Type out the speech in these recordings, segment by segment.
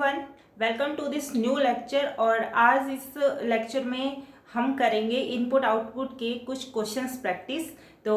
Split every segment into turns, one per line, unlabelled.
Everyone, welcome to this new lecture. और आज इस लेक्चर में हम करेंगे इनपुट आउटपुट के कुछ क्वेश्चंस प्रैक्टिस। तो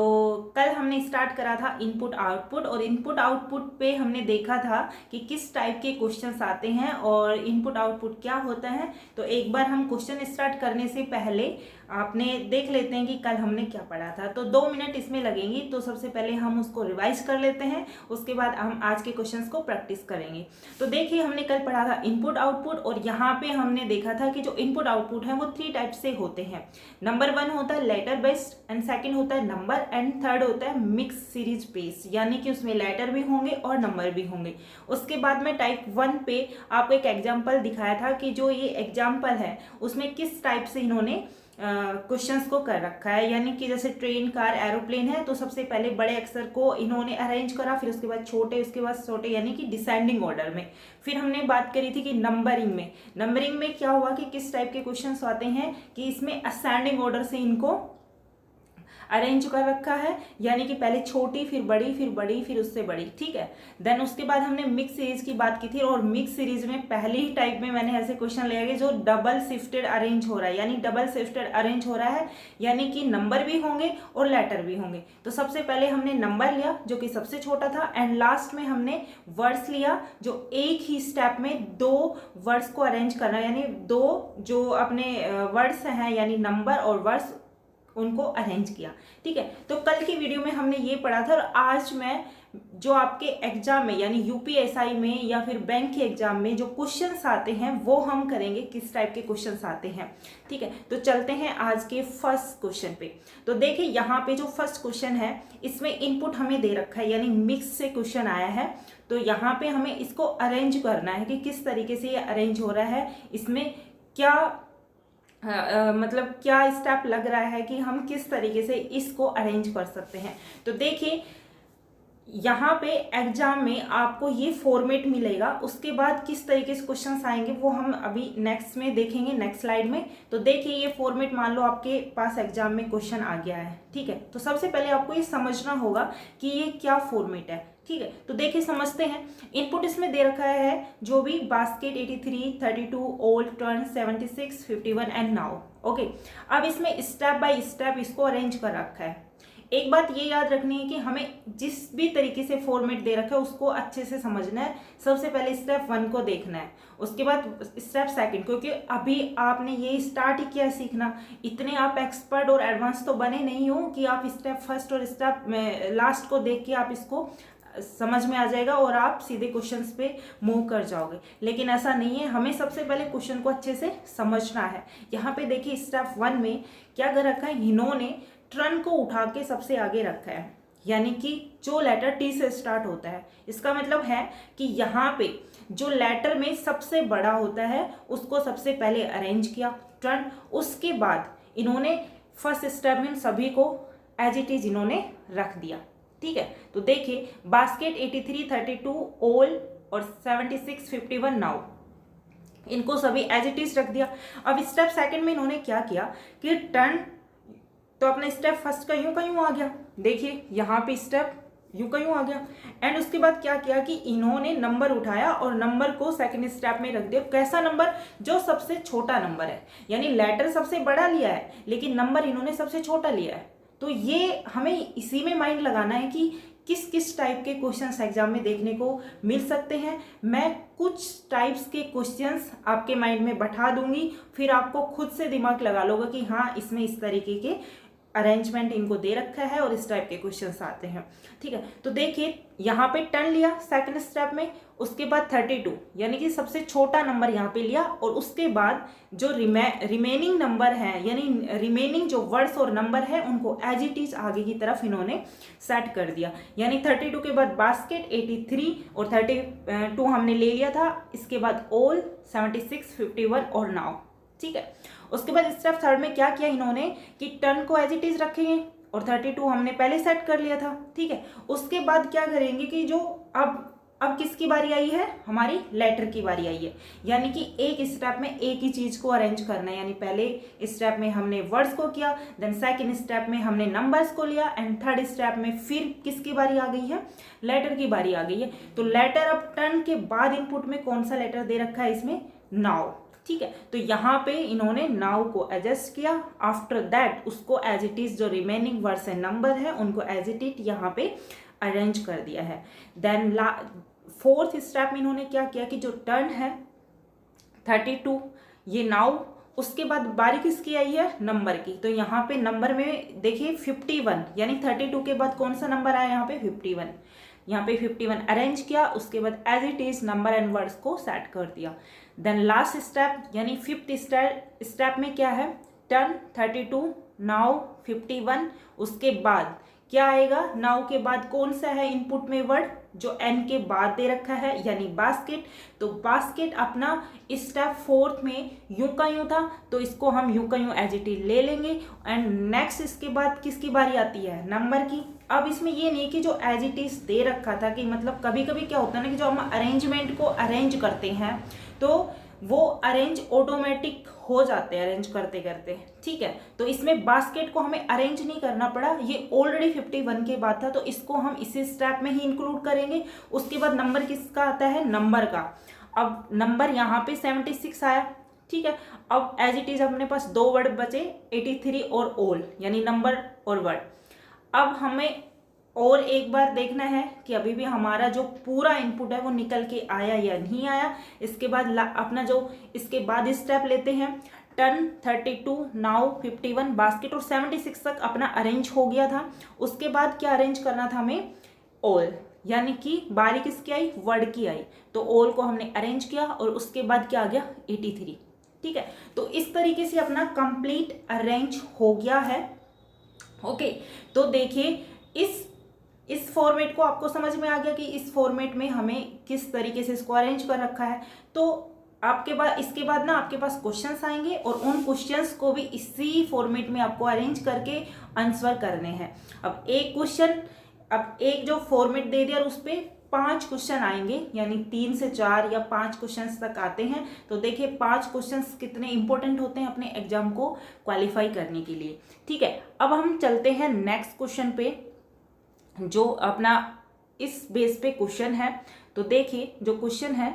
कल हमने स्टार्ट करा था इनपुट आउटपुट, और इनपुट आउटपुट पे हमने देखा था कि किस टाइप के क्वेश्चंस आते हैं और इनपुट आउटपुट क्या होता है। तो एक बार हम क्वेश्चन स्टार्ट करने से पहले आपने देख लेते हैं कि कल हमने क्या पढ़ा था। तो 2 मिनट इसमें लगेंगी, तो सबसे पहले हम उसको रिवाइज कर लेते हैं, उसके बाद हम आज के क्वेश्चंस को प्रैक्टिस करेंगे। तो देखिए, हमने कल पढ़ा था इनपुट आउटपुट, और यहाँ पे हमने देखा था कि जो इनपुट आउटपुट है वो 3 टाइप से होते हैं। नंबर 1 होता है लेटर बेस्ड, एंड सेकंड होता है नंबर, एंड थर्ड होता है मिक्स सीरीज बेस्ड, यानी कि उसमें लेटर भी होंगे और नंबर भी होंगे। उसके बाद में टाइप 1 पे आपको एक एग्जाम्पल दिखाया था कि जो ये एग्जाम्पल है उसमें किस टाइप से इन्होंने क्वेश्चंस को कर रखा है। यानी कि जैसे ट्रेन, कार, एरोप्लेन है, तो सबसे पहले बड़े अक्षर को इन्होंने अरेंज करा, फिर उसके बाद छोटे, उसके बाद छोटे, यानी कि डिसेंडिंग ऑर्डर में। फिर हमने बात करी थी कि नंबरिंग में क्या हुआ कि किस टाइप के क्वेश्चंस आते हैं कि इसमें असेंडिंग ऑर्डर से इनको अरेंज कर रखा है, यानी कि पहले छोटी, फिर बड़ी, फिर बड़ी, फिर उससे बड़ी। ठीक है। देन उसके बाद हमने मिक्स सीरीज की बात की थी, और मिक्स सीरीज में पहले ही टाइप में मैंने ऐसे क्वेश्चन लिया कि जो डबल शिफ्टेड अरेंज हो रहा है, यानी डबल शिफ्टेड अरेंज हो रहा है, यानी कि नंबर भी होंगे और लेटर भी होंगे। तो सबसे पहले हमने नंबर लिया जो कि सबसे छोटा था, एंड लास्ट में हमने वर्ड्स लिया जो एक ही स्टेप में 2 वर्ड्स को अरेंज करना, यानी 2 जो अपने वर्ड्स हैं यानी नंबर और वर्ड्स उनको अरेंज किया। ठीक है। तो कल की वीडियो में हमने ये पढ़ा था, और आज मैं जो आपके एग्जाम में यानी यूपीएसआई में या फिर बैंक के एग्जाम में जो क्वेश्चंस आते हैं वो हम करेंगे किस टाइप के क्वेश्चंस आते हैं। ठीक है। तो चलते हैं आज के फर्स्ट क्वेश्चन पे। तो देखिए, यहाँ पे जो फर्स्ट क्वेश्चन है इसमें इनपुट हमें दे रखा है, यानी मिक्स से क्वेश्चन आया है। तो यहाँ पे हमें इसको अरेंज करना है कि किस तरीके से ये अरेंज हो रहा है, इसमें क्या मतलब क्या स्टेप लग रहा है कि हम किस तरीके से इसको अरेंज कर सकते हैं। तो देखिए, यहाँ पे एग्जाम में आपको ये फॉर्मेट मिलेगा, उसके बाद किस तरीके से क्वेश्चंस आएंगे वो हम अभी नेक्स्ट में देखेंगे, नेक्स्ट स्लाइड में। तो देखिए, ये फॉर्मेट मान लो आपके पास एग्जाम में क्वेश्चन आ गया है। ठीक है। तो सबसे पहले आपको ये समझना होगा कि ये क्या फॉर्मेट है। ठीक है। तो देखिए, समझते हैं। इनपुट इसमें दे रखा है जो भी basket 83, 32, old, turn, 76, 51 and now. Okay. अब इसमें स्टेप बाय स्टेप इसको अरेंज कर रखा है। एक बात ये याद रखनी है कि हमें जिस भी तरीके से फॉर्मेट दे रखा है उसको अच्छे से समझना है। सबसे पहले स्टेप 1 को देखना है, उसके बाद स्टेप 2, क्योंकि अभी आपने ये स्टार्ट ही किया सीखना। इतने आप एक्सपर्ट और एडवांस तो बने नहीं हो कि आप स्टेप 1 और स्टेप लास्ट को देख के आप इसको समझ में आ जाएगा और आप सीधे क्वेश्चंस पे मूव कर जाओगे, लेकिन ऐसा नहीं है। हमें सबसे पहले क्वेश्चन को अच्छे से समझना है। यहाँ पे देखिए, स्टेप 1 में क्या कर रखा है, इन्होंने टर्न को उठा के सबसे आगे रखा है, यानी कि जो लेटर टी से स्टार्ट होता है। इसका मतलब है कि यहाँ पे जो लेटर में सबसे बड़ा होता है उसको सबसे पहले अरेंज किया टर्न। उसके बाद इन्होंने फर्स्ट स्टेप में सभी को एज इट इज इन्होंने रख दिया। ठीक है। तो देखिए, बास्केट 83, 32, ओल्ड और 76, 51 नाउ, इनको सभी एज इट इज रख दिया। अब स्टेप 2 में इन्होंने क्या किया कि टर्न, तो अपना स्टेप 1 का यूं का यूं आ गया। देखिए, यहाँ पे स्टेप यूं का यूं आ गया, एंड उसके बाद क्या किया कि इन्होंने नंबर उठाया और नंबर को सेकंड स्टेप में रख दिया। कैसा नंबर, जो सबसे छोटा नंबर है, यानी लेटर सबसे बड़ा लिया है लेकिन नंबर इन्होंने सबसे छोटा लिया है। तो ये हमें इसी में माइंड लगाना है कि किस किस टाइप के क्वेश्चंस एग्जाम में देखने को मिल सकते हैं। मैं कुछ टाइप्स के क्वेश्चंस आपके माइंड में बैठा दूंगी, फिर आपको खुद से दिमाग लगा लोगे कि हाँ, इसमें इस तरीके के अरेंजमेंट इनको दे रखा है और इस टाइप के क्वेश्चंस आते हैं। ठीक है। तो देखिए, यहाँ पे टर्न लिया सेकंड स्टेप में, उसके बाद 32 यानी कि सबसे छोटा नंबर यहाँ पे लिया, और उसके बाद जो रिमेनिंग नंबर है यानी रिमेनिंग जो वर्ड्स और नंबर है उनको एज इट इज आगे की तरफ इन्होंने सेट कर दिया। यानी 32 के बाद बास्केट 83 और 32 हमने ले लिया था, इसके बाद ओल्ड, 76, 51 और नाउ। ठीक है। उसके बाद स्टेप 3 में क्या किया इन्होंने कि टर्न को एज इट इज रखेंगे, और 32 हमने पहले सेट कर लिया था। ठीक है। उसके बाद क्या करेंगे कि जो अब अब किसकी बारी आई है, हमारी लेटर की बारी आई है। यानी कि एक स्टेप में एक ही चीज को अरेंज करना है। यानी पहले स्टेप में हमने वर्ड्स को किया, देन सेकंड स्टेप में हमने नंबर्स को लिया, एंड थर्ड स्टेप में फिर किसकी बारी आ गई है, लेटर की बारी आ गई है। तो लेटर अब टर्न के बाद इनपुट में कौन सा लेटर दे रखा है, इसमें नाउ। ठीक है, तो यहाँ पे इन्होंने नाउ को एडजस्ट किया। आफ्टर दैट उसको एज इट इज जो रिमेनिंग वर्ड्स एंड नंबर है उनको एज इट इज यहाँ पे अरेंज कर दिया है। देन फोर्थ स्टेप में इन्होंने क्या किया कि जो टर्न है 32 ये नाउ, उसके बाद बारी किसकी आई है, नंबर की। तो यहाँ पे नंबर में देखिए 51, यानी 32 के बाद कौन सा नंबर आया यहाँ पे 51। यहाँ पे 51 अरेंज किया, उसके बाद as it is number and words को सेट कर दिया। देन लास्ट स्टेप यानी फिफ्थ स्टेप में क्या है, टर्न 32 नाउ 51, उसके बाद क्या आएगा, नाउ के बाद कौन सा है इनपुट में वर्ड जो एन के बाद दे रखा है, यानी बास्केट। तो बास्केट अपना स्टेप फोर्थ में यूं का यूं था, तो इसको हम यूं का यूं एज इट इज ले लेंगे। एंड नेक्स्ट इसके बाद किसकी बारी आती है, नंबर की। अब इसमें ये नहीं कि जो एज इट इज दे रखा था, कि मतलब कभी कभी क्या होता है ना कि जो हम अरेंजमेंट को अरेंज करते हैं तो वो अरेंज ऑटोमेटिक हो जाते हैं अरेंज करते करते। ठीक है, तो इसमें बास्केट को हमें अरेंज नहीं करना पड़ा, ये ऑलरेडी 51 के बाद था, तो इसको हम इसी स्टेप में ही इंक्लूड करेंगे। उसके बाद नंबर किसका आता है, नंबर का। अब नंबर यहाँ पे 76 आया। ठीक है, अब एज इट इज अपने पास दो वर्ड बचे 83 और ऑल, यानी नंबर और वर्ड। अब हमें और एक बार देखना है कि अभी भी हमारा जो पूरा इनपुट है वो निकल के आया या नहीं आया। इसके बाद अपना जो इसके बाद स्टेप लेते हैं, टर्न 32 नाउ 51 बास्केट और 76 तक अपना अरेंज हो गया था। उसके बाद क्या अरेंज करना था हमें, ऑल, यानी कि बारी किसकी आई, वर्ड की आई। तो ऑल को हमने अरेंज किया और उसके बाद क्या आ गया 83। ठीक है, तो इस तरीके से अपना कंप्लीट अरेंज हो गया है। ओके, तो देखिए इस फॉर्मेट को आपको समझ में आ गया कि इस फॉर्मेट में हमें किस तरीके से इसको अरेंज कर रखा है। तो आपके पास इसके बाद ना आपके पास क्वेश्चंस आएंगे और उन क्वेश्चंस को भी इसी फॉर्मेट में आपको अरेंज करके आंसर करने हैं। अब एक क्वेश्चन, अब एक जो फॉर्मेट दे दिया और उस पर 5 क्वेश्चन आएंगे, यानी 3 से 4 या 5 क्वेश्चन तक आते हैं। तो देखिए 5 क्वेश्चन कितने इंपॉर्टेंट होते हैं अपने एग्जाम को क्वालिफाई करने के लिए। ठीक है, अब हम चलते हैं नेक्स्ट क्वेश्चन पे, जो अपना इस बेस पे क्वेश्चन है। तो देखिए जो क्वेश्चन है,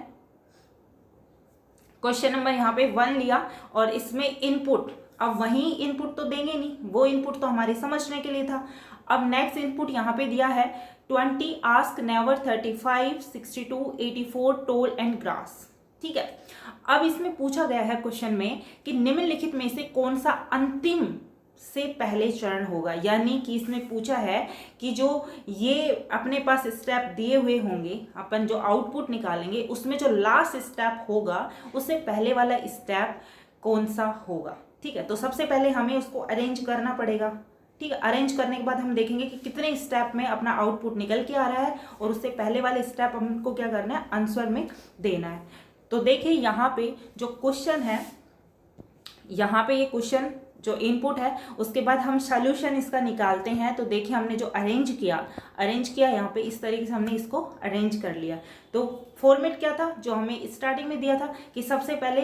क्वेश्चन नंबर यहाँ पे 1 लिया और इसमें इनपुट, अब वही इनपुट तो देंगे नहीं, वो इनपुट तो हमारे समझने के लिए था। अब नेक्स्ट इनपुट यहाँ पे दिया है 20 ask never 35 62 84 toll and grass. ठीक है, अब इसमें पूछा गया है क्वेश्चन में कि निम्नलिखित में से कौन सा अंतिम से पहले चरण होगा। यानी कि इसमें पूछा है कि जो ये अपने पास स्टेप दिए हुए होंगे, अपन जो आउटपुट निकालेंगे उसमें जो लास्ट स्टेप होगा उससे पहले वाला स्टेप कौन सा होगा। ठीक है, तो सबसे पहले हमें उसको अरेंज करना पड़ेगा। ठीक है, अरेंज करने के बाद हम देखेंगे कि कितने स्टेप में अपना आउटपुट निकल के आ रहा है और उससे पहले वाले स्टेप हमको क्या करना है, आंसर में देना है। तो देखिए यहाँ पे जो क्वेश्चन है, यहाँ पे ये क्वेश्चन जो इनपुट है, उसके बाद हम सॉल्यूशन इसका निकालते हैं। तो देखिए हमने जो अरेंज किया यहाँ पे इस तरीके से हमने इसको अरेंज कर लिया। तो फॉर्मेट क्या था जो हमें स्टार्टिंग में दिया था कि सबसे पहले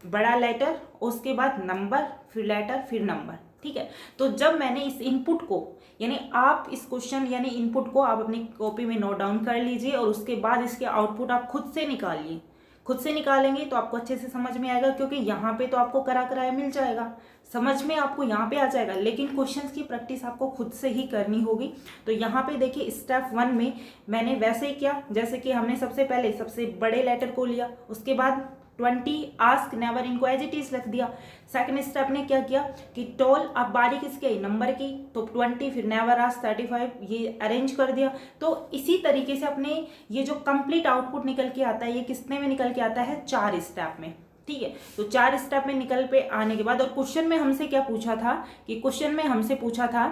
बड़ा लेटर, उसके बाद नंबर, फिर लेटर, फिर नंबर। ठीक है, तो जब मैंने इस इनपुट को, यानी आप इस क्वेश्चन यानी इनपुट को आप अपनी कॉपी में नोट डाउन कर लीजिए और उसके बाद इसके आउटपुट आप खुद से निकालिए। खुद से निकालेंगे तो आपको अच्छे से समझ में आएगा, क्योंकि यहाँ पे तो आपको कराया मिल जाएगा, समझ में आपको यहाँ पे आ जाएगा, लेकिन क्वेश्चंस की प्रैक्टिस आपको खुद से ही करनी होगी। तो यहाँ पे देखिए स्टेप 1 में मैंने वैसे ही किया जैसे कि हमने सबसे पहले सबसे बड़े लेटर को लिया, उसके बाद 20 आस्क नेवर इनको एज इट इज रख दिया। सेकंड स्टेप ने क्या किया कि टोल, अब बारी किसकी आई, नंबर की, तो 20 फिर नेवर आस्क 35 ये अरेंज कर दिया। तो इसी तरीके से अपने ये जो कंप्लीट आउटपुट निकल के आता है, ये कितने में निकल के आता है, 4 स्टेप में। ठीक है, तो 4 स्टेप में निकल पे आने के बाद, और क्वेश्चन में हमसे क्या पूछा था कि क्वेश्चन में हमसे पूछा था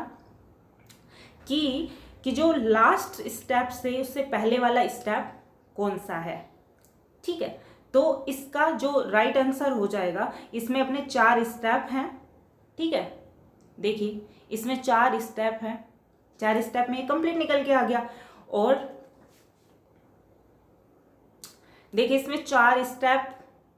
कि जो लास्ट स्टेप से उससे पहले वाला स्टेप कौन सा है। ठीक है, तो इसका जो राइट आंसर हो जाएगा, इसमें अपने 4 स्टेप हैं। ठीक है, देखिए इसमें 4 स्टेप हैं, 4 स्टेप में कंप्लीट निकल के आ गया। और देखिए इसमें 4 स्टेप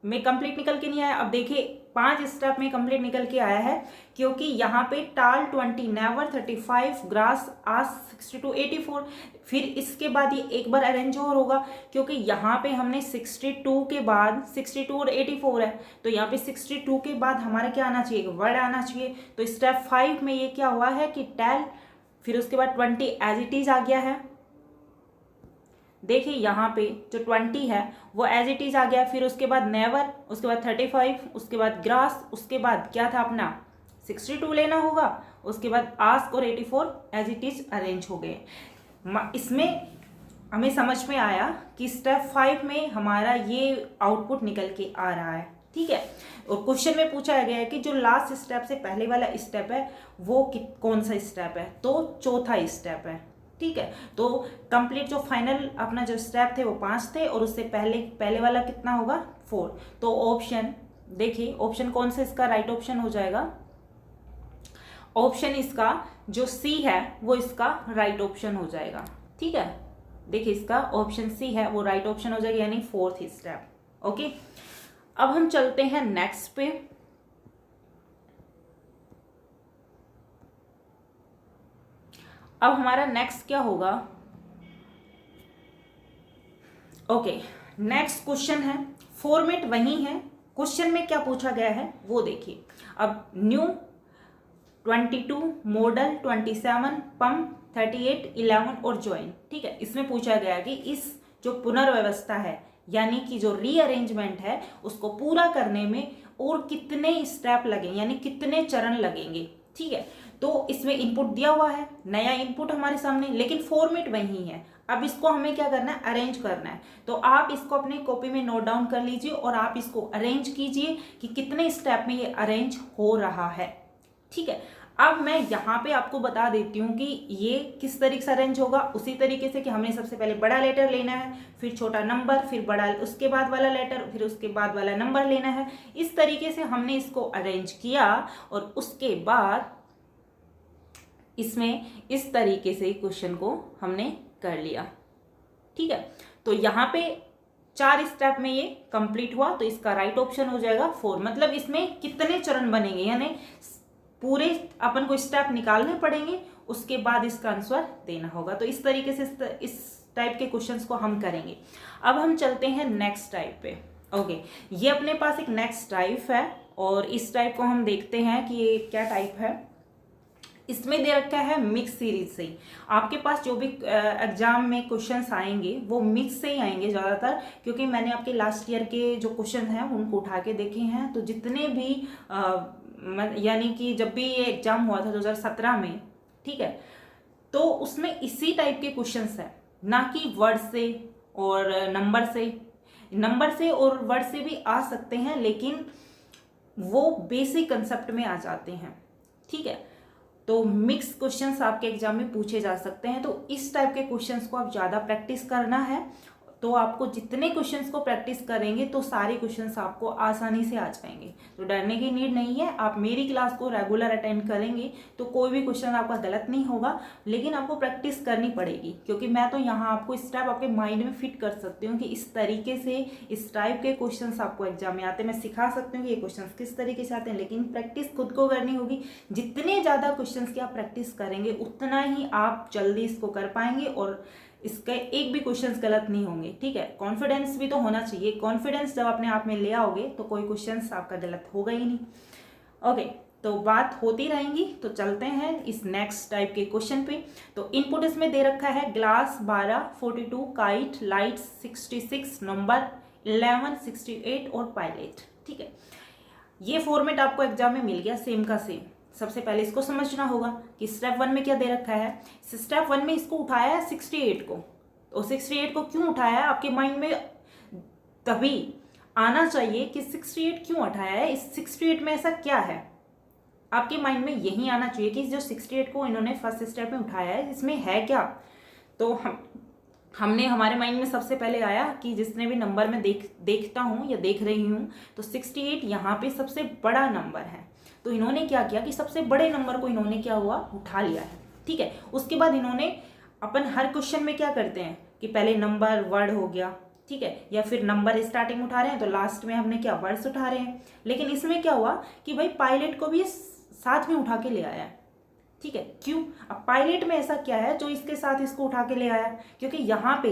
में कंप्लीट निकल के नहीं आया। अब देखिए 5 स्टेप में कंप्लीट निकल के आया है, क्योंकि यहाँ पे टाल 20, नेवर 35, ग्रास आज 62, 84। फिर इसके बाद ये एक बार अरेंज और होगा, क्योंकि यहाँ पे हमने 62 के बाद 62 और 84 है, तो यहाँ पे 62 के बाद हमारा क्या आना चाहिए, वर्ड आना चाहिए। तो स्टेप 5 में ये क्या हुआ है कि टेल, फिर उसके बाद 20 एज इट इज आ गया है। देखिए यहाँ पे जो 20 है वो एज इट इज आ गया, फिर उसके बाद नेवर, उसके बाद 35, उसके बाद ग्रास, उसके बाद क्या था अपना 62 लेना होगा, उसके बाद आस्क और 84 एज इट इज अरेंज हो गए। इसमें हमें समझ में आया कि स्टेप 5 में हमारा ये आउटपुट निकल के आ रहा है, ठीक है। और क्वेश्चन में पूछा गया है कि जो लास्ट स्टेप से पहले वाला स्टेप है वो कौन सा स्टेप है, तो चौथा स्टेप है, ठीक है। तो कंप्लीट जो फाइनल अपना जो स्टेप थे वो 5 थे, और उससे पहले वाला कितना होगा 4। तो ऑप्शन देखिए, ऑप्शन कौन सा इसका राइट ऑप्शन हो जाएगा, ऑप्शन इसका जो सी है वो इसका राइट ऑप्शन हो जाएगा, ठीक है। देखिए इसका ऑप्शन सी है वो राइट ऑप्शन हो जाएगा, यानी 4th स्टेप। ओके, अब हम चलते हैं नेक्स्ट पे। अब हमारा नेक्स्ट क्या होगा, ओके, नेक्स्ट क्वेश्चन है, फॉर्मेट वही है, क्वेश्चन में क्या पूछा गया है वो देखिए। अब न्यू 22, मॉडल 27, पम्प 38, 11 और ज्वाइन, ठीक है। इसमें पूछा गया है कि इस जो पुनर्व्यवस्था है यानी कि जो रीअरेंजमेंट है उसको पूरा करने में और कितने स्टेप लगेंगे, यानी कितने चरण लगेंगे, ठीक है। तो इसमें इनपुट दिया हुआ है, नया इनपुट हमारे सामने, लेकिन फॉर्मेट वही है। अब इसको हमें क्या करना है, अरेंज करना है। तो आप इसको अपनी कॉपी में नोट डाउन कर लीजिए और आप इसको अरेंज कीजिए कि कितने स्टेप में ये अरेंज हो रहा है, ठीक है। अब मैं यहाँ पे आपको बता देती हूँ कि ये किस तरीके से अरेंज होगा, उसी तरीके से कि हमने सबसे पहले बड़ा लेटर लेना है, फिर छोटा नंबर, फिर बड़ा उसके बाद वाला लेटर, फिर उसके बाद वाला नंबर लेना है। इस तरीके से हमने इसको अरेंज किया और उसके बाद इसमें इस तरीके से क्वेश्चन को हमने कर लिया, ठीक है। तो यहाँ पे 4 स्टेप में ये कंप्लीट हुआ, तो इसका राइट ऑप्शन हो जाएगा 4। मतलब इसमें कितने चरण बनेंगे, यानी पूरे अपन को स्टेप निकालने पड़ेंगे, उसके बाद इसका आंसर देना होगा। तो इस तरीके से इस टाइप के क्वेश्चंस को हम करेंगे। अब हम चलते हैं नेक्स्ट टाइप पे। ओके, ये अपने पास एक नेक्स्ट टाइप है और इस टाइप को हम देखते हैं कि ये क्या टाइप है। इसमें दे रखा है मिक्स सीरीज से। आपके पास जो भी एग्जाम में क्वेश्चंस आएंगे वो मिक्स से ही आएंगे ज़्यादातर, क्योंकि मैंने आपके लास्ट ईयर के जो क्वेश्चन हैं उनको उठा के देखे हैं। तो जितने भी यानी कि जब भी ये एग्जाम हुआ था 2017 में, ठीक है, तो उसमें इसी टाइप के क्वेश्चंस हैं, ना कि वर्ड से और नंबर से। नंबर से और वर्ड से भी आ सकते हैं, लेकिन वो बेसिक कंसेप्ट में आ जाते हैं, ठीक है। तो मिक्स क्वेश्चंस आपके एग्जाम में पूछे जा सकते हैं। तो इस टाइप के क्वेश्चंस को आप ज़्यादा प्रैक्टिस करना है। तो आपको जितने क्वेश्चंस को प्रैक्टिस करेंगे तो सारे क्वेश्चंस आपको आसानी से आ जाएंगे। तो डरने की नीड नहीं है। आप मेरी क्लास को रेगुलर अटेंड करेंगे तो कोई भी क्वेश्चन आपका गलत नहीं होगा, लेकिन आपको प्रैक्टिस करनी पड़ेगी, क्योंकि मैं तो यहाँ आपको इस टाइप आपके माइंड में फिट कर सकती हूँ कि इस तरीके से इस टाइप के क्वेश्चन आपको एग्जाम में आते हैं। मैं सिखा सकती हूँ कि ये क्वेश्चन किस तरीके से आते हैं, लेकिन प्रैक्टिस खुद को करनी होगी। जितने ज़्यादा क्वेश्चन की आप प्रैक्टिस करेंगे उतना ही आप जल्दी इसको कर पाएंगे और इसके एक भी क्वेश्चंस गलत नहीं होंगे, ठीक है। कॉन्फिडेंस भी तो होना चाहिए। कॉन्फिडेंस जब अपने आप में ले आओगे तो कोई क्वेश्चंस आपका गलत होगा ही नहीं। ओके, तो बात होती रहेंगी। तो चलते हैं इस नेक्स्ट टाइप के क्वेश्चन पे। तो इनपुट इसमें दे रखा है ग्लास 12, 42, काइट, लाइट 66, नंबर 11, 68 और पायलट, ठीक है। ये फॉर्मेट आपको एग्जाम में मिल गया सेम का सेम। सबसे पहले इसको समझना होगा कि स्टेप 1 में क्या दे रखा है। स्टेप 1 में इसको उठाया है 68 को। तो 68 को क्यों उठाया है, आपके माइंड में तभी आना चाहिए कि 68 क्यों उठाया है, इस 68 में ऐसा क्या है। आपके माइंड में यही आना चाहिए कि जो 68 को इन्होंने फर्स्ट स्टेप में उठाया है इसमें है क्या। तो हमने हमारे माइंड में सबसे पहले आया कि जितने भी नंबर में देखता हूँ या देख रही हूँ तो 68 यहाँ पे सबसे बड़ा नंबर है। तो इन्होंने क्या किया कि सबसे बड़े नंबर को इन्होंने क्या हुआ उठा लिया है, ठीक है। उसके बाद इन्होंने अपन हर क्वेश्चन में क्या करते हैं कि पहले नंबर वर्ड हो गया, ठीक है, या फिर नंबर स्टार्टिंग उठा रहे हैं तो लास्ट में हमने क्या वर्ड्स उठा रहे हैं। लेकिन इसमें क्या हुआ कि भाई पायलट को भी साथ में उठा के ले आया है, ठीक है। क्यों? अब पायलट में ऐसा क्या है जो इसके साथ इसको उठा के ले आया, क्योंकि यहाँ पे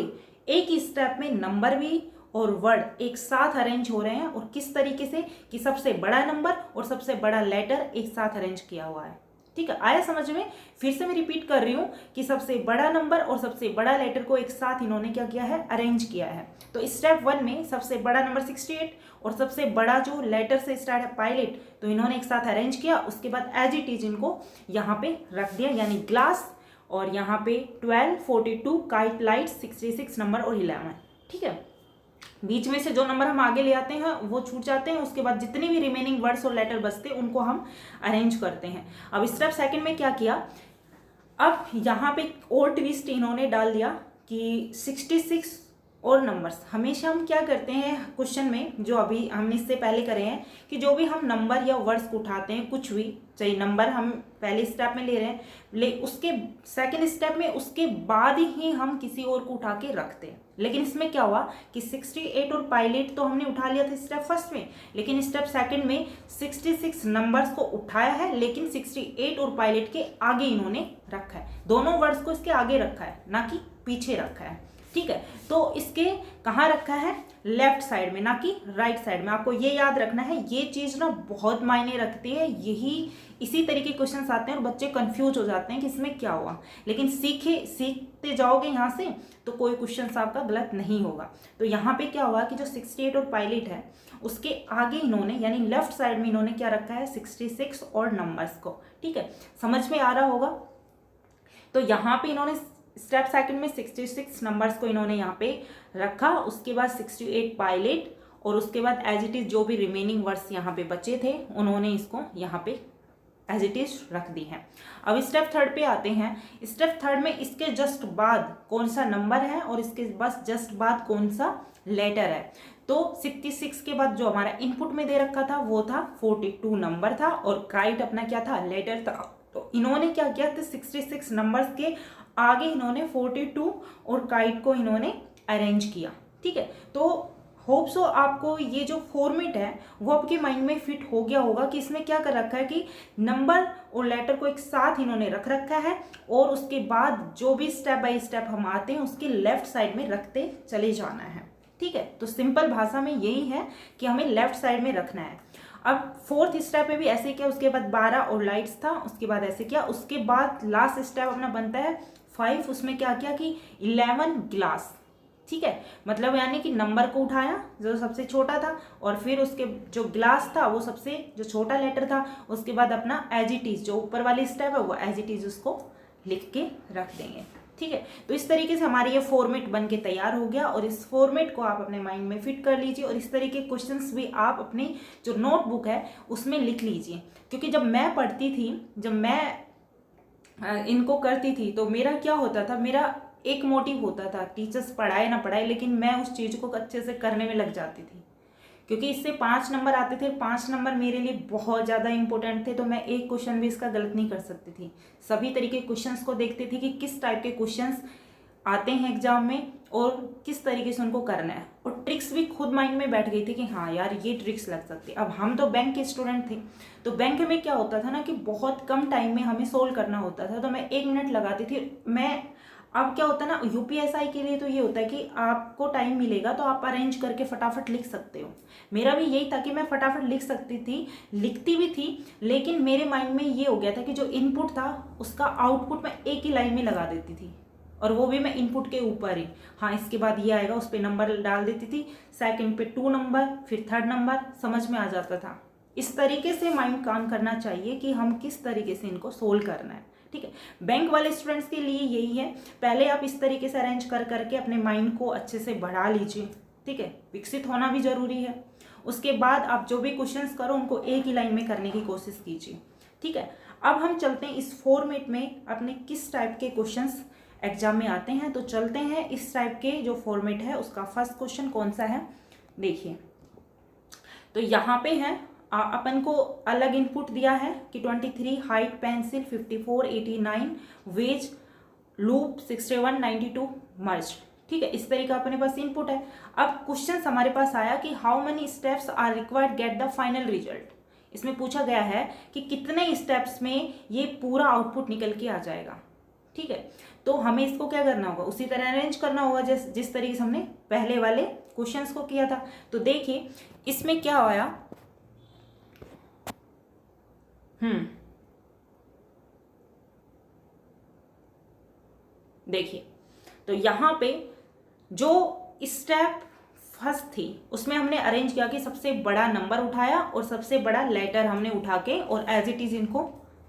एक ही स्टेप में नंबर भी और वर्ड एक साथ अरेंज हो रहे हैं, और किस तरीके से कि सबसे बड़ा नंबर और सबसे बड़ा लेटर एक साथ अरेंज किया हुआ है, ठीक है। आया समझ में? फिर से मैं रिपीट कर रही हूँ कि सबसे बड़ा नंबर और सबसे बड़ा लेटर को एक साथ इन्होंने क्या किया है, अरेंज किया है। तो स्टेप 1 में सबसे बड़ा नंबर 68 और सबसे बड़ा जो लेटर से स्टार्ट है पायलट, तो इन्होंने एक साथ अरेंज किया। उसके बाद एज इट इज इनको यहाँ पे रख दिया, यानी ग्लास, और यहाँ पे 12, 42, काइट लाइट, 66 नंबर और 11, ठीक है। बीच में से जो नंबर हम आगे ले आते हैं वो छूट जाते हैं। उसके बाद जितनी भी रिमेनिंग वर्ड्स और लेटर बचते हैं उनको हम अरेंज करते हैं। अब स्टेप 2 में क्या किया, अब यहाँ पे और ट्विस्ट इन्होंने डाल दिया कि 66 और नंबर्स। हमेशा हम क्या करते हैं क्वेश्चन में, जो अभी हमने इससे पहले करे हैं, कि जो भी हम नंबर या वर्ड्स को उठाते हैं, कुछ भी चाहे नंबर हम पहले स्टेप में ले रहे हैं, उसके सेकंड स्टेप में उसके बाद ही हम किसी और को उठा के रखते हैं। लेकिन इसमें क्या हुआ कि 68 और पायलट तो हमने उठा लिया था स्टेप 1 में, लेकिन स्टेप 2 में 66 नंबर्स को उठाया है, लेकिन 68 और पायलट के आगे इन्होंने रखा है। दोनों वर्ड्स को इसके आगे रखा है, ना कि पीछे रखा है, ठीक है। तो इसके कहाँ रखा है, लेफ्ट साइड में, ना कि राइट साइड में। आपको ये याद रखना है, ये चीज ना बहुत मायने रखती है। इसी तरीके क्वेश्चंस आते हैं और बच्चे कंफ्यूज हो जाते हैं कि इसमें क्या हुआ। लेकिन सीखते जाओगे यहाँ से तो कोई क्वेश्चन आपका गलत नहीं होगा। तो यहाँ पे क्या हुआ कि जो 68 और पायलट है उसके आगे इन्होंने, यानी लेफ्ट साइड में इन्होंने क्या रखा है, 66 और नंबर्स को, ठीक है। समझ में आ रहा होगा? तो यहाँ पे इन्होंने स्टेप 2 में 66 नंबर्स को इन्होंने यहाँ पे रखा। उसके बाद 68 पायलट, और उसके बाद एज इट इज जो भी रिमेनिंग वर्ड्स यहाँ पे बचे थे उन्होंने इसको यहाँ पे एज इट इज रख दी है। अब स्टेप 3 पे आते हैं। स्टेप 3 में इसके जस्ट बाद कौन सा नंबर है और इसके बस जस्ट बाद कौन सा लेटर है। तो 66 के बाद जो हमारा इनपुट में दे रखा था वो था 42 नंबर था, और काइट अपना क्या था, लेटर था। तो इन्होंने क्या किया था, 66 नंबर्स के आगे इन्होंने 42 और काइट को इन्होंने अरेंज किया, ठीक है। तो होप सो आपको ये जो फॉर्मेट है वो आपके माइंड में फिट हो गया होगा कि इसमें क्या कर रखा है कि नंबर और लेटर को एक साथ इन्होंने रख रखा है, और उसके बाद जो भी स्टेप बाय स्टेप हम आते हैं उसके लेफ्ट साइड में रखते चले जाना है, ठीक है। तो सिंपल भाषा में यही है कि हमें लेफ्ट साइड में रखना है। अब 4th स्टेप में भी ऐसे किया, उसके बाद 12 और लाइट्स था, उसके बाद ऐसे किया। उसके बाद लास्ट स्टेप अपना बनता है 5, उसमें क्या किया कि 11 ग्लास, ठीक है। मतलब यानी कि नंबर को उठाया जो सबसे छोटा था, और फिर उसके जो ग्लास था वो सबसे जो छोटा लेटर था, उसके बाद अपना एज इट इज जो ऊपर वाली स्टेप है वो एज इट इज उसको लिख के रख देंगे, ठीक है। तो इस तरीके से हमारी ये फॉर्मेट बन के तैयार हो गया, और इस फॉर्मेट को आप अपने माइंड में फिट कर लीजिए, और इस तरीके के क्वेश्चंस भी आप अपनी जो नोटबुक है उसमें लिख लीजिए। क्योंकि जब मैं पढ़ती थी, जब मैं इनको करती थी, तो मेरा क्या होता था, मेरा एक मोटिव होता था, टीचर्स पढ़ाए ना पढ़ाए लेकिन मैं उस चीज़ को अच्छे से करने में लग जाती थी। क्योंकि इससे 5 नंबर आते थे, 5 नंबर मेरे लिए बहुत ज़्यादा इंपॉर्टेंट थे। तो मैं एक क्वेश्चन भी इसका गलत नहीं कर सकती थी। सभी तरीके के क्वेश्चंस को देखती थी कि किस टाइप के क्वेश्चंस आते हैं एग्जाम में और किस तरीके से उनको करना है, और ट्रिक्स भी खुद माइंड में बैठ गई थी कि हाँ यार ये ट्रिक्स लग सकती है। अब हम तो बैंक के स्टूडेंट थे, तो बैंक में क्या होता था ना कि बहुत कम टाइम में हमें सोल्व करना होता था, तो मैं 1 मिनट लगाती थी। अब क्या होता है ना, यूपीएसआई के लिए तो ये होता है कि आपको टाइम मिलेगा तो आप अरेंज करके फटाफट लिख सकते हो। मेरा भी यही था कि मैं फटाफट लिख सकती थी, लिखती भी थी, लेकिन मेरे माइंड में ये हो गया था कि जो इनपुट था उसका आउटपुट मैं एक ही लाइन में लगा देती थी, और वो भी मैं इनपुट के ऊपर ही, हाँ इसके बाद ये आएगा उस पर नंबर डाल देती थी, सेकंड पे 2 नंबर, फिर 3rd नंबर, समझ में आ जाता था। इस तरीके से माइंड काम करना चाहिए कि हम किस तरीके से इनको सोल्व करना है, ठीक है। बैंक वाले स्टूडेंट्स के लिए यही है, पहले आप इस तरीके से अरेंज कर करके अपने माइंड को अच्छे से बढ़ा लीजिए, ठीक है। विकसित होना भी जरूरी है। उसके बाद आप जो भी क्वेश्चंस करो उनको एक ही लाइन में करने की कोशिश कीजिए, ठीक है। अब हम चलते हैं इस फॉर्मेट में अपने किस टाइप के क्वेश्चंस एग्जाम में आते हैं। तो चलते हैं इस टाइप के जो फॉर्मेट है उसका फर्स्ट क्वेश्चन कौन सा है, देखिए। तो यहाँ पे है अपन को अलग इनपुट दिया है कि 23 हाइट पेंसिल, 54 89 वेज लूप, 61 92 मर्ज, ठीक है, इस तरीके का अपने पास इनपुट है। अब क्वेश्चन हमारे पास आया कि how many steps are required get the final result. इसमें पूछा गया है कि कितने स्टेप्स में ये पूरा आउटपुट निकल के आ जाएगा। ठीक है, तो हमें इसको क्या करना होगा, उसी तरह अरेंज करना होगा जिस तरीके से हमने पहले वाले क्वेश्चंस को किया था। तो देखिए इसमें क्या आया, देखिए तो यहाँ पे जो स्टेप फर्स्ट थी उसमें हमने अरेंज किया कि सबसे बड़ा नंबर उठाया और सबसे बड़ा लेटर हमने उठा के और एज इट इज इनको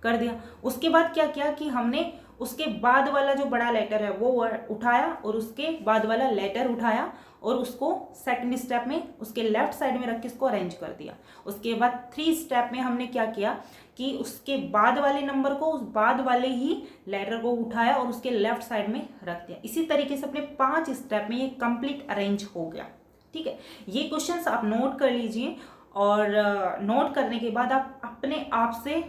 कर दिया। उसके बाद क्या किया कि हमने उसके बाद वाला जो बड़ा लेटर है वो उठाया और उसके बाद वाला लेटर उठाया और उसको सेकंड स्टेप में उसके लेफ्ट साइड में रख के इसको अरेंज कर दिया। उसके बाद 3 स्टेप में हमने क्या किया कि उसके बाद वाले नंबर को उस बाद वाले ही लेटर को उठाया और उसके लेफ्ट साइड में रख दिया। इसी तरीके से अपने 5 स्टेप में ये कंप्लीट अरेंज हो गया। ठीक है, ये क्वेश्चंस आप नोट कर लीजिए और नोट करने के बाद आप अपने आप से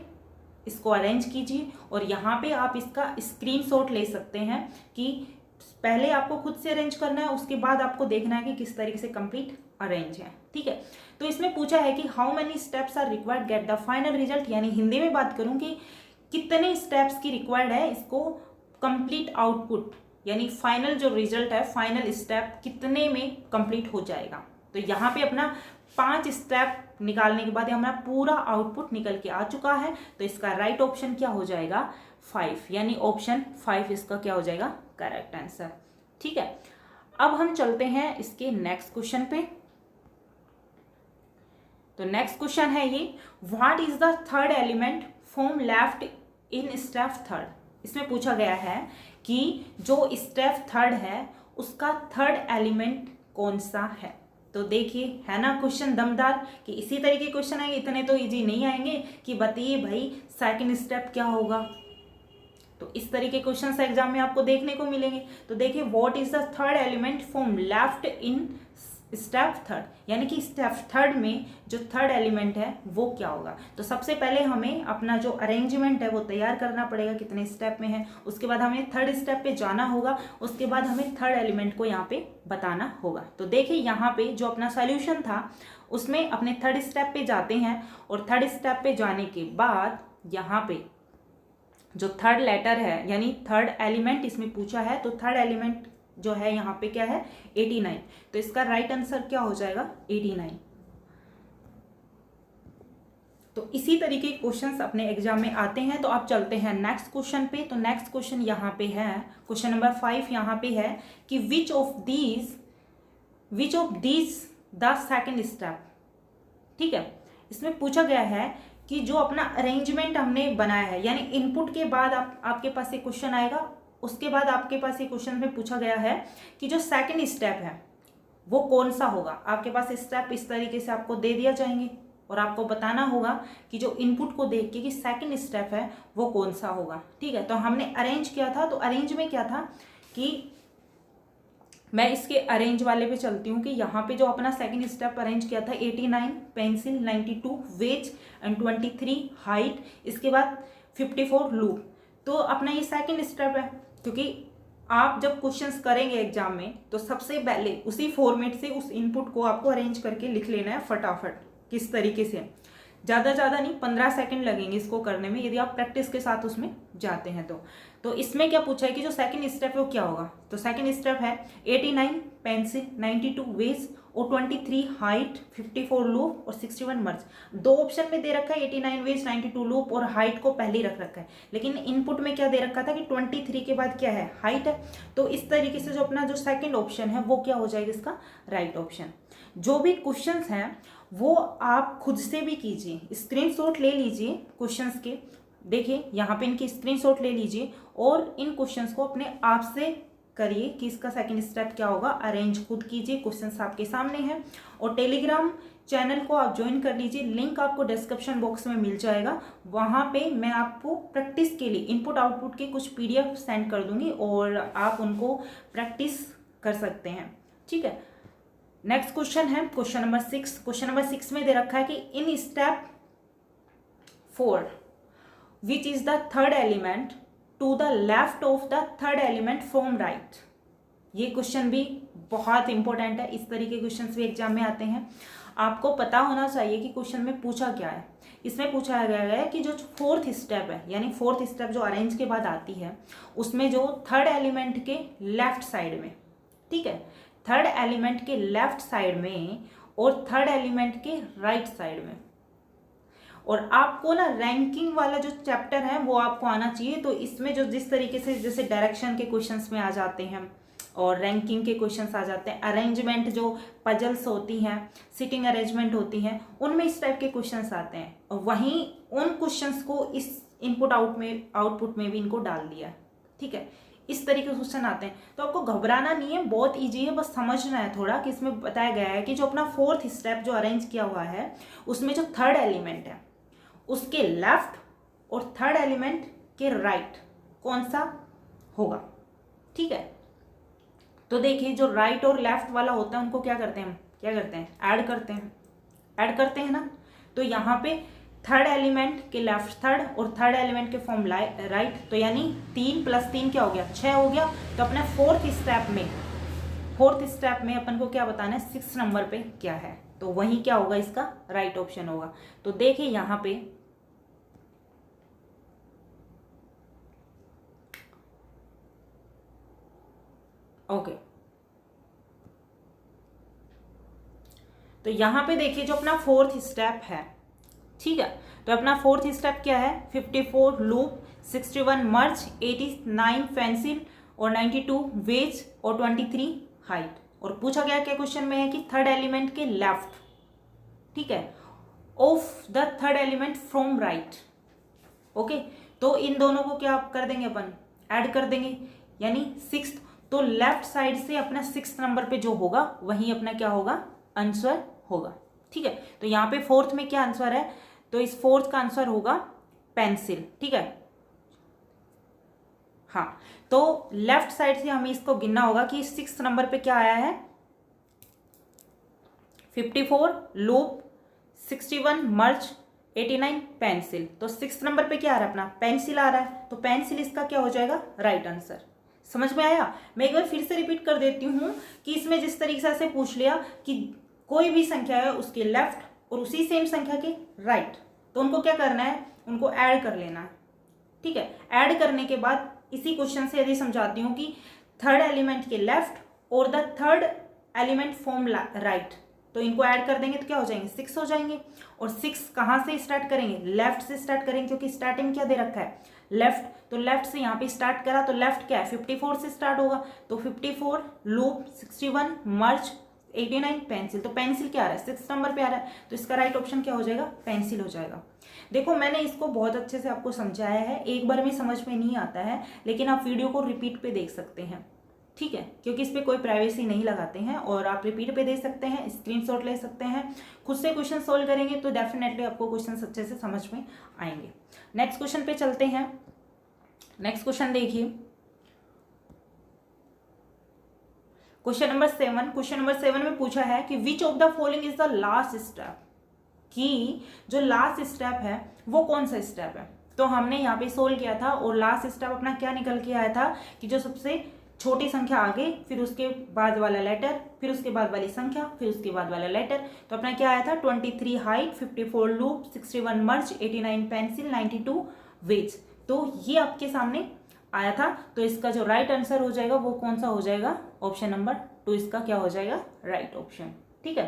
इसको अरेंज कीजिए और यहाँ पे आप इसका स्क्रीनशॉट ले सकते हैं कि पहले आपको खुद से अरेंज करना है, उसके बाद आपको देखना है कि किस तरीके से कंप्लीट अरेंज है। ठीक है, तो इसमें पूछा है कि how many steps are required get the final result, यानी हिंदी में बात करूं कि कितने स्टेप्स की रिक्वायर्ड है इसको कंप्लीट आउटपुट यानी फाइनल जो रिजल्ट है, फाइनल स्टेप कितने में कंप्लीट हो जाएगा। तो यहाँ पे अपना 5 स्टेप निकालने के बाद हमारा पूरा आउटपुट निकल के आ चुका है। तो इसका राइट ऑप्शन क्या हो जाएगा 5, यानी ऑप्शन 5 इसका क्या हो जाएगा करेक्ट आंसर। ठीक है, अब हम चलते हैं इसके नेक्स्ट क्वेश्चन पे। तो नेक्स्ट क्वेश्चन है ये, what is the third element from left in step third. इसमें पूछा गया है कि जो स्टेप थर्ड है उसका थर्ड एलिमेंट कौन सा है। तो देखिए है ना क्वेश्चन दमदार कि इसी तरीके क्वेश्चन आएंगे, इतने तो इजी नहीं आएंगे कि बताइए भाई सेकंड स्टेप क्या होगा। तो इस तरीके क्वेश्चन एग्जाम में आपको देखने को मिलेंगे। तो देखिए what is the third element from left in step third, यानी कि स्टेप थर्ड में जो थर्ड एलिमेंट है वो क्या होगा। तो सबसे पहले हमें अपना जो अरेंजमेंट है वो तैयार करना पड़ेगा कितने स्टेप में है, उसके बाद हमें थर्ड स्टेप पे जाना होगा, उसके बाद हमें थर्ड एलिमेंट को यहाँ पे बताना होगा। तो देखिए यहाँ पे जो अपना सॉल्यूशन था उसमें अपने थर्ड स्टेप पे जाते हैं और थर्ड स्टेप पे जाने के बाद यहाँ पे जो थर्ड लेटर है यानी थर्ड एलिमेंट इसमें पूछा है, तो थर्ड एलिमेंट जो है यहाँ पे क्या है 89। तो इसका राइट आंसर क्या हो जाएगा 89। तो इसी तरीके के क्वेश्चंस अपने एग्जाम में आते हैं। तो आप चलते हैं नेक्स्ट क्वेश्चन पे। तो नेक्स्ट क्वेश्चन यहाँ पे है क्वेश्चन नंबर 5 यहाँ पे है कि which of these the second step. ठीक है, इसमें पूछा गया है कि जो अपना अरेंजमेंट हमने बनाया है यानी इनपुट के बाद आपके पास एक क्वेश्चन आएगा, उसके बाद आपके पास एक क्वेश्चन में पूछा गया है कि जो सेकंड स्टेप है वो कौन सा होगा। आपके पास स्टेप इस तरीके से आपको दे दिया जाएंगे और आपको बताना होगा कि जो इनपुट को देख के कि सेकंड स्टेप है वो कौन सा होगा। ठीक है, तो हमने अरेंज किया था। तो अरेंज में क्या था कि मैं इसके अरेंज वाले पे चलती हूँ कि यहाँ पे जो अपना सेकंड स्टेप अरेंज किया था 89 पेंसिल, 92 वेज एंड 23 हाइट, इसके बाद 54 लूप। तो अपना ये सेकंड स्टेप है, क्योंकि आप जब क्वेश्चंस करेंगे एग्जाम में तो सबसे पहले उसी फॉर्मेट से उस इनपुट को आपको अरेंज करके लिख लेना है फटाफट। किस तरीके से, ज़्यादा नहीं 15 सेकंड लगेंगे इसको करने में यदि आप प्रैक्टिस के साथ उसमें जाते हैं। तो इसमें क्या पूछा है कि जो सेकंड स्टेप है वो क्या होगा। तो सेकंड स्टेप है 89 पेंसिल, 92 वेज और 23 हाइट, 54 लूप और 61 मर्ज। 2 ऑप्शन में दे रखा है 89 वेज, 92 लूप और हाइट को पहले ही रख रखा है, लेकिन इनपुट में क्या दे रखा था कि 23 के बाद क्या है हाइट है। तो इस तरीके से जो अपना जो सेकंड ऑप्शन है वो क्या हो जाएगा इसका राइट ऑप्शन। जो भी क्वेश्चंस हैं वो आप खुद से भी कीजिए, स्क्रीनशॉट ले लीजिए क्वेश्चंस के। देखिए यहाँ पे इनकी स्क्रीनशॉट ले लीजिए और इन क्वेश्चंस को अपने आप से करिए कि इसका सेकंड स्टेप क्या होगा, अरेंज खुद कीजिए। क्वेश्चंस आपके सामने हैं और टेलीग्राम चैनल को आप ज्वाइन कर लीजिए, लिंक आपको डिस्क्रिप्शन बॉक्स में मिल जाएगा। वहाँ पे मैं आपको प्रैक्टिस के लिए इनपुट आउटपुट के कुछ PDF सेंड कर दूंगी और आप उनको प्रैक्टिस कर सकते हैं। ठीक है, नेक्स्ट क्वेश्चन है क्वेश्चन नंबर 6। क्वेश्चन नंबर 6 में दे रखा है कि in step 4 which is the third element to the left of the third element from right. ये क्वेश्चन भी बहुत इंपॉर्टेंट है, इस तरीके के क्वेश्चन भी एग्जाम में आते हैं। आपको पता होना चाहिए कि क्वेश्चन में पूछा क्या है। इसमें पूछा गया है कि जो फोर्थ स्टेप है, यानी फोर्थ स्टेप जो अरेंज के बाद आती है, उसमें जो थर्ड एलिमेंट के लेफ्ट साइड में, ठीक है, थर्ड एलिमेंट के लेफ्ट साइड में और थर्ड एलिमेंट के राइट साइड में, और आपको ना रैंकिंग वाला जो चैप्टर है वो आपको आना चाहिए। तो इसमें जो जिस तरीके से जैसे डायरेक्शन के क्वेश्चंस में आ जाते हैं और रैंकिंग के क्वेश्चंस आ जाते हैं, अरेंजमेंट जो पजल्स होती हैं, सिटिंग अरेंजमेंट होती हैं, उनमें इस टाइप के क्वेश्चंस आते हैं। और वहीं उन क्वेश्चंस को इस इनपुट आउटपुट में भी इनको डाल दिया है, ठीक है, इस तरीके के क्वेश्चन आते हैं। तो आपको घबराना नहीं है, बहुत ईजी है, बस समझना है थोड़ा कि इसमें बताया गया है कि जो अपना फोर्थ स्टेप जो अरेंज किया हुआ है उसमें जो थर्ड एलिमेंट है उसके लेफ्ट और थर्ड एलिमेंट के राइट कौन सा होगा, ठीक है। तो देखिए जो राइट और लेफ्ट वाला होता है उनको क्या करते हैं, ऐड करते हैं ना। तो यहाँ पे थर्ड एलिमेंट के लेफ्ट थर्ड और थर्ड एलिमेंट के फॉर्म राइट, तो यानी 3 + 3 क्या हो गया, 6 हो गया। तो अपने फोर्थ स्टेप में अपन को क्या बताना है, 6 नंबर पे क्या है, तो वही क्या होगा, इसका राइट ऑप्शन होगा। तो देखिए यहाँ पे ओके, तो यहां पे देखिए जो अपना फोर्थ स्टेप है, ठीक है, तो अपना फोर्थ स्टेप क्या है, 54 लूप, 61 मर्ज, 89 पेंसिल और 92 वेज और 23 हाइट। और पूछा गया क्या क्वेश्चन में है कि थर्ड एलिमेंट के लेफ्ट, ठीक है, of the third element from right. Okay, तो इन दोनों को क्या कर देंगे, अपन ऐड कर देंगे, यानी 6। तो लेफ्ट साइड से अपना 6 नंबर पे जो होगा वही अपना क्या होगा, आंसर होगा, ठीक है। तो यहाँ पे फोर्थ में क्या आंसर है, तो इस फोर्थ का आंसर होगा पेंसिल, ठीक है। हाँ, तो लेफ्ट साइड से हमें इसको गिनना होगा कि 6 नंबर पे क्या आया है, 54 लूप, 61 मर्ज, 89 पेंसिल। तो 6 नंबर पे क्या आ रहा है, अपना पेंसिल आ रहा है, तो पेंसिल इसका क्या हो जाएगा, राइट आंसर। समझ में आया। मैं एक बार फिर से रिपीट कर देती हूँ कि इसमें जिस तरीके से पूछ लिया कि कोई भी संख्या है उसके लेफ्ट और उसी सेम संख्या के राइट, तो उनको क्या करना है, उनको ऐड कर लेना है, ठीक है। ऐड करने के बाद इसी क्वेश्चन से यदि समझाती हूँ कि थर्ड एलिमेंट के लेफ्ट और the third element form right, तो इनको ऐड कर देंगे तो क्या हो जाएंगे, 6 हो जाएंगे। और 6 कहाँ से स्टार्ट करेंगे, लेफ्ट से स्टार्ट करेंगे, क्योंकि स्टार्टिंग क्या दे रखा है, लेफ्ट। तो लेफ्ट से यहाँ पे स्टार्ट करा तो लेफ्ट क्या है, 54 से स्टार्ट होगा, तो 54 लूप, 61 मर्ज, 89 पेंसिल। तो पेंसिल क्या आ रहा है, 6 नंबर पे आ रहा है, तो इसका राइट ऑप्शन क्या हो जाएगा, पेंसिल हो जाएगा। देखो मैंने इसको बहुत अच्छे से आपको समझाया है, एक बार में समझ में नहीं आता है, लेकिन आप वीडियो को रिपीट पे देख सकते हैं, ठीक है, क्योंकि इस पर कोई प्राइवेसी नहीं लगाते हैं, और आप रिपीट पे दे सकते हैं, स्क्रीनशॉट ले सकते हैं, खुद से क्वेश्चन सोल्व करेंगे तो डेफिनेटली आपको क्वेश्चन अच्छे से समझ में आएंगे। नेक्स्ट क्वेश्चन पे चलते हैं। नेक्स्ट क्वेश्चन देखिए, क्वेश्चन नंबर 7 में पूछा है कि which of the following is the last step, कि जो लास्ट स्टेप है वो कौन सा स्टेप है। तो हमने यहाँ पे सोल्व किया था और लास्ट स्टेप अपना क्या निकल के आया था कि जो सबसे छोटी संख्या आगे, फिर उसके बाद वाला लेटर, फिर उसके बाद वाली संख्या, फिर उसके बाद वाला लेटर। तो अपना क्या आया था, 23 हाइट, 54 लूप, 61 मर्ज, 89 पेंसिल, 92 वेज। तो ये आपके सामने आया था। तो इसका जो राइट आंसर हो जाएगा वो कौन सा हो जाएगा, ऑप्शन नंबर 2 इसका क्या हो जाएगा, राइट ऑप्शन, ठीक है।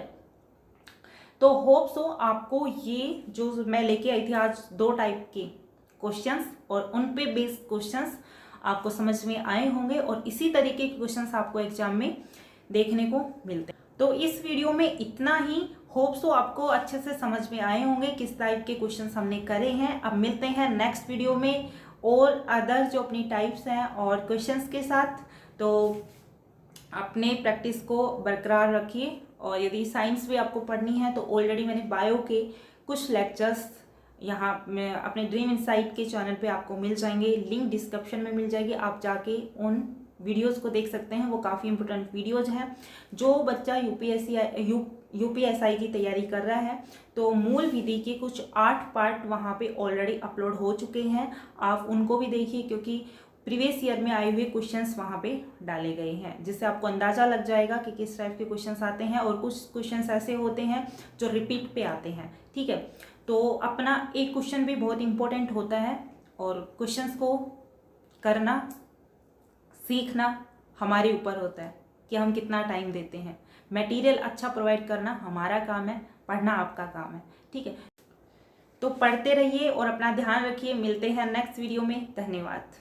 तो होप सो आपको ये जो मैं लेके आई थी आज 2 टाइप के क्वेश्चंस और उन पे बेस्ड क्वेश्चंस आपको समझ में आए होंगे, और इसी तरीके के क्वेश्चंस आपको एग्जाम में देखने को मिलते हैं। तो इस वीडियो में इतना ही, होप सो आपको अच्छे से समझ में आए होंगे किस टाइप के क्वेश्चंस हमने करे हैं। अब मिलते हैं नेक्स्ट वीडियो में और अदर जो अपनी टाइप्स हैं और क्वेश्चंस के साथ। तो अपने प्रैक्टिस को बरकरार रखिए, और यदि साइंस भी आपको पढ़नी है तो ऑलरेडी मैंने बायो के कुछ लेक्चर्स यहाँ में अपने ड्रीम इनसाइट के चैनल पे आपको मिल जाएंगे, लिंक डिस्क्रिप्शन में मिल जाएगी, आप जाके उन वीडियोस को देख सकते हैं। वो काफ़ी इंपॉर्टेंट वीडियोज हैं। जो बच्चा यूपीएसआई की तैयारी कर रहा है तो मूल विधि के कुछ 8 पार्ट वहाँ पे ऑलरेडी अपलोड हो चुके हैं, आप उनको भी देखिए, क्योंकि प्रीवियस ईयर में आए हुए क्वेश्चंस वहाँ पे डाले गए हैं, जिससे आपको अंदाज़ा लग जाएगा कि किस टाइप के क्वेश्चंस आते हैं। और कुछ क्वेश्चंस ऐसे होते हैं जो रिपीट पे आते हैं, ठीक है। तो अपना एक क्वेश्चन भी बहुत इंपॉर्टेंट होता है, और क्वेश्चंस को करना सीखना हमारे ऊपर होता है कि हम कितना टाइम देते हैं। मटेरियल अच्छा प्रोवाइड करना हमारा काम है, पढ़ना आपका काम है, ठीक है। तो पढ़ते रहिए और अपना ध्यान रखिए। मिलते हैं नेक्स्ट वीडियो में। धन्यवाद।